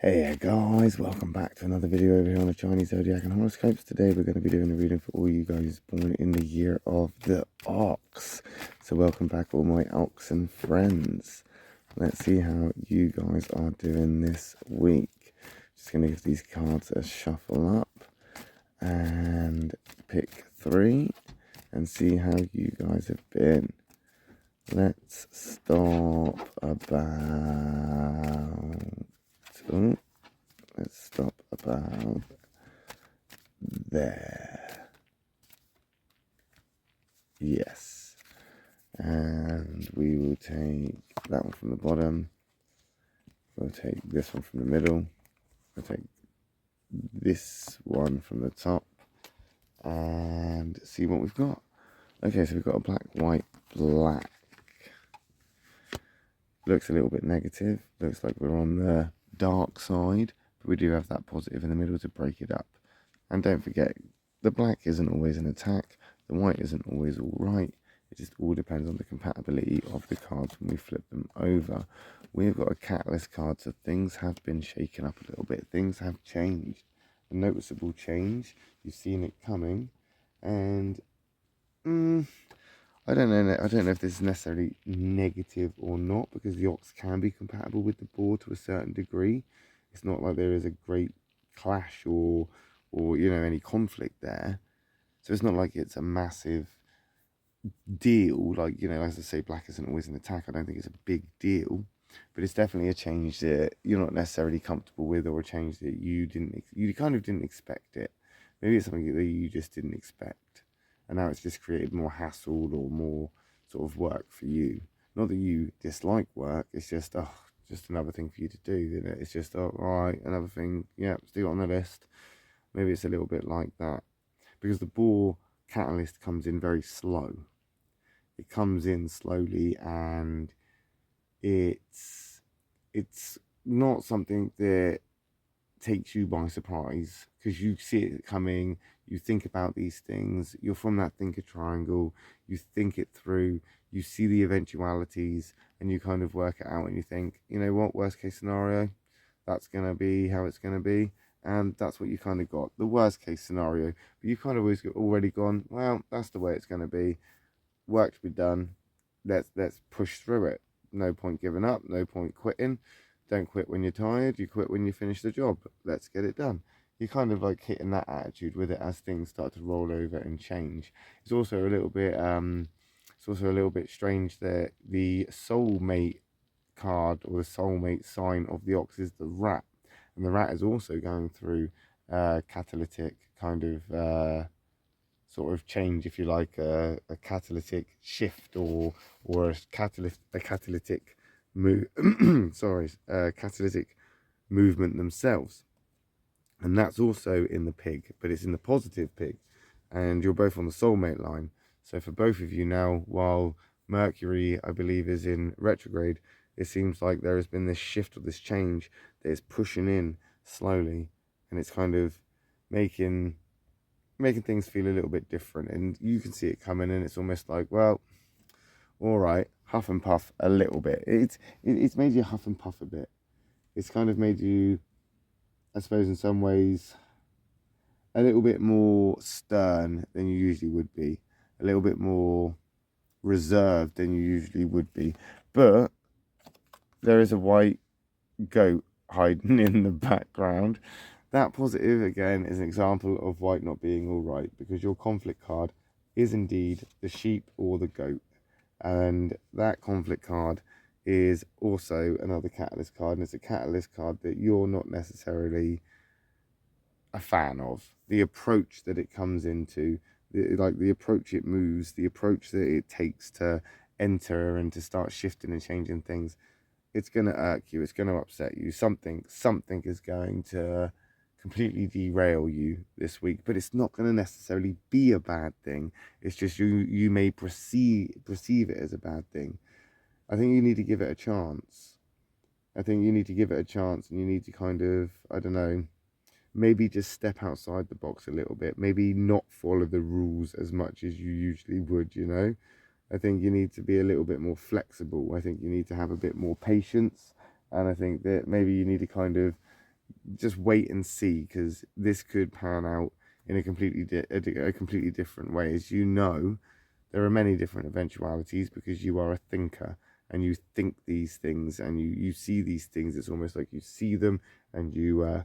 Hey guys, welcome back to another video over here on the Chinese Zodiac and Horoscopes. Today we're going to be doing a reading for all you guys born in the year of the Ox. So welcome back all my Oxen friends. Let's see how you guys are doing this week. Just going to give these cards a shuffle up and pick 3 and see how you guys have been. Let's stop let's stop about there. Yes. And we will take that one from the bottom. We'll take this one from the middle. We'll take this one from the top. And see what we've got. Okay, so we've got a black, white, black. Looks a little bit negative. Looks like we're on the dark side. But we do have that positive in the middle to break it up. And don't forget, the black isn't always an attack. The white isn't always all right. It just all depends on the compatibility of the cards when we flip them over. We've got a catalyst card, so things have been shaken up a little bit. Things have changed. A noticeable change. You've seen it coming. And I don't know if this is necessarily negative or not, because the Ox can be compatible with the boar to a certain degree. It's not like there is a great clash or you know, any conflict there. So it's not like it's a massive deal. Like, you know, as I say, black isn't always an attack. I don't think it's a big deal, but it's definitely a change that you're not necessarily comfortable with, or a change that you kind of didn't expect it. Maybe it's something that you just didn't expect. And now it's just created more hassle or more sort of work for you. Not that you dislike work, it's just, just another thing for you to do, isn't it? It's just, all right, another thing, yeah, still on the list. Maybe it's a little bit like that. Because the boar catalyst comes in very slow. It comes in slowly, and it's not something that takes you by surprise, because you see it coming. You think about these things, you're from that thinker triangle, you think it through, you see the eventualities, and you kind of work it out, and you think, you know what, worst case scenario, that's going to be how it's going to be. And that's what you kind of got, the worst case scenario. But you kind of already gone, well, that's the way it's going to be. Work to be done. Let's push through it. No point giving up, no point quitting. Don't quit when you're tired, you quit when you finish the job. Let's get it done. You're kind of like hitting that attitude with it as things start to roll over and change. It's also a little bit strange that the soulmate card, or the soulmate sign of the Ox, is the rat. And the rat is also going through catalytic kind of sort of change, if you like, a catalytic shift, or a catalytic move catalytic movement themselves. And that's also in the pig, but it's in the positive pig, and you're both on the soulmate line. So for both of you now, while Mercury, I believe, is in retrograde, it seems like there has been this shift or this change that is pushing in slowly, and it's kind of making things feel a little bit different, and you can see it coming, and it's almost like, well, all right, huff and puff a little bit. It's made you huff and puff a bit. It's kind of made you, I suppose, in some ways, a little bit more stern than you usually would be, a little bit more reserved than you usually would be. But there is a white goat hiding in the background. That positive, again, is an example of white not being all right, because your conflict card is indeed the sheep or the goat. And that conflict card is also another catalyst card, and it's a catalyst card that you're not necessarily a fan of. The approach that it comes into, the approach it moves, the approach that it takes to enter and to start shifting and changing things, it's going to irk you, it's going to upset you. Something is going to completely derail you this week, but it's not going to necessarily be a bad thing. It's just you may perceive it as a bad thing. I think you need to give it a chance. And you need to kind of, I don't know, maybe just step outside the box a little bit. Maybe not follow the rules as much as you usually would, you know. I think you need to be a little bit more flexible. I think you need to have a bit more patience. And I think that maybe you need to kind of just wait and see, because this could pan out in a completely different way. As you know, there are many different eventualities, because you are a thinker and you think these things and you see these things. It's almost like you see them and you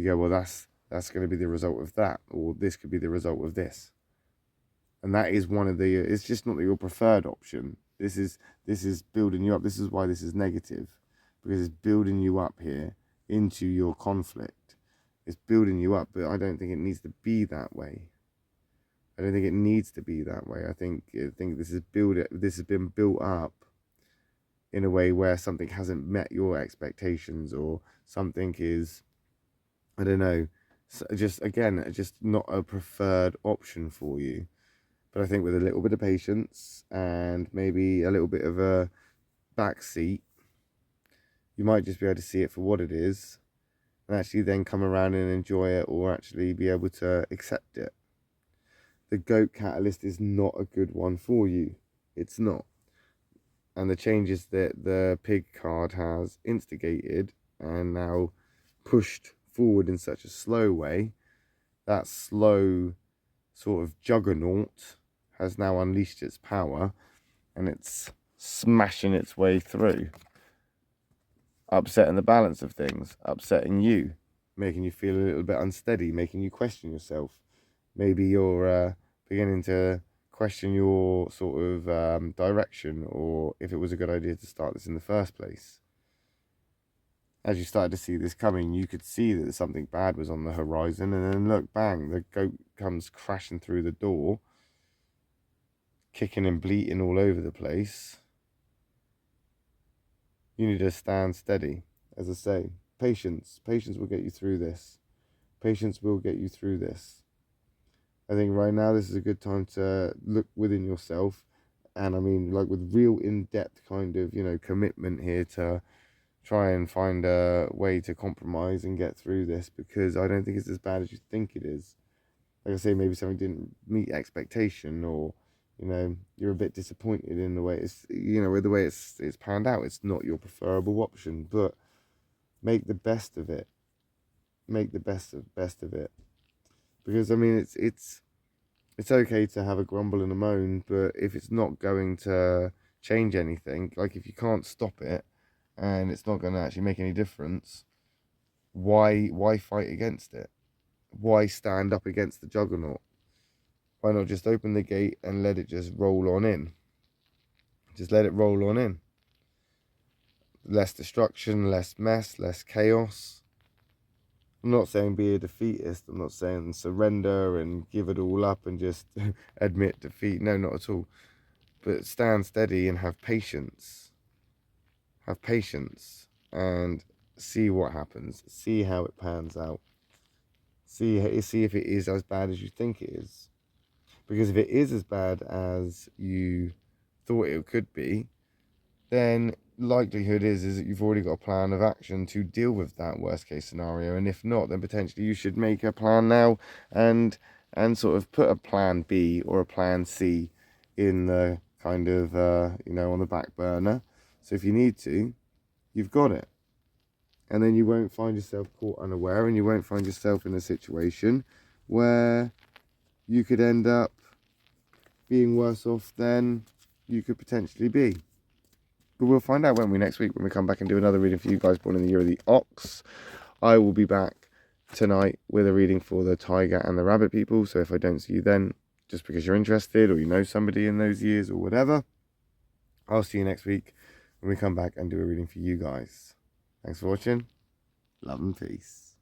go, well, that's going to be the result of that, or this could be the result of this. And that is one of the, it's just not your preferred option. This is building you up. This is why this is negative, because it's building you up here into your conflict. It's building you up, but I don't think it needs to be that way. I don't think it needs to be that way. I think this has been built up in a way where something hasn't met your expectations, or something is, I don't know, just not a preferred option for you. But I think with a little bit of patience and maybe a little bit of a backseat, you might just be able to see it for what it is, and actually then come around and enjoy it, or actually be able to accept it. The goat catalyst is not a good one for you. It's not. And the changes that the pig card has instigated and now pushed forward in such a slow way, that slow sort of juggernaut has now unleashed its power, and it's smashing its way through, upsetting the balance of things, upsetting you, making you feel a little bit unsteady, making you question yourself. Maybe you're beginning to question your sort of direction, or if it was a good idea to start this in the first place. As you started to see this coming, you could see that something bad was on the horizon, and then look, bang, the goat comes crashing through the door, kicking and bleating all over the place. You need to stand steady. As I say, patience will get you through this. Patience will get you through this. I think right now this is a good time to look within yourself, and I mean, like, with real in-depth kind of, commitment here, to try and find a way to compromise and get through this, because I don't think it's as bad as you think it is. Like I say, maybe something didn't meet expectation, or you're a bit disappointed in the way it's, with the way it's panned out. It's not your preferable option, but make the best of it. Make the best of it. Because I mean, it's okay to have a grumble and a moan, but if it's not going to change anything, like if you can't stop it and it's not going to actually make any difference, why fight against it? Why stand up against the juggernaut? Why not just open the gate and let it just roll on in? Just let it roll on in. Less destruction, less mess, less chaos. I'm not saying be a defeatist. I'm not saying surrender and give it all up and just admit defeat. No, not at all. But stand steady and have patience. Have patience and see what happens. See how it pans out. See if it is as bad as you think it is. Because if it is as bad as you thought it could be, then likelihood is that you've already got a plan of action to deal with that worst case scenario. And if not, then potentially you should make a plan now and sort of put a plan B or a plan C in the kind of on the back burner. So if you need to, you've got it. And then you won't find yourself caught unaware, and you won't find yourself in a situation where you could end up being worse off than you could potentially be. But we'll find out, won't we, next week when we come back and do another reading for you guys born in the year of the ox. I will be back tonight with a reading for the tiger and the rabbit people. So if I don't see you then, just because you're interested or you know somebody in those years or whatever, I'll see you next week when we come back and do a reading for you guys. Thanks for watching. Love and peace.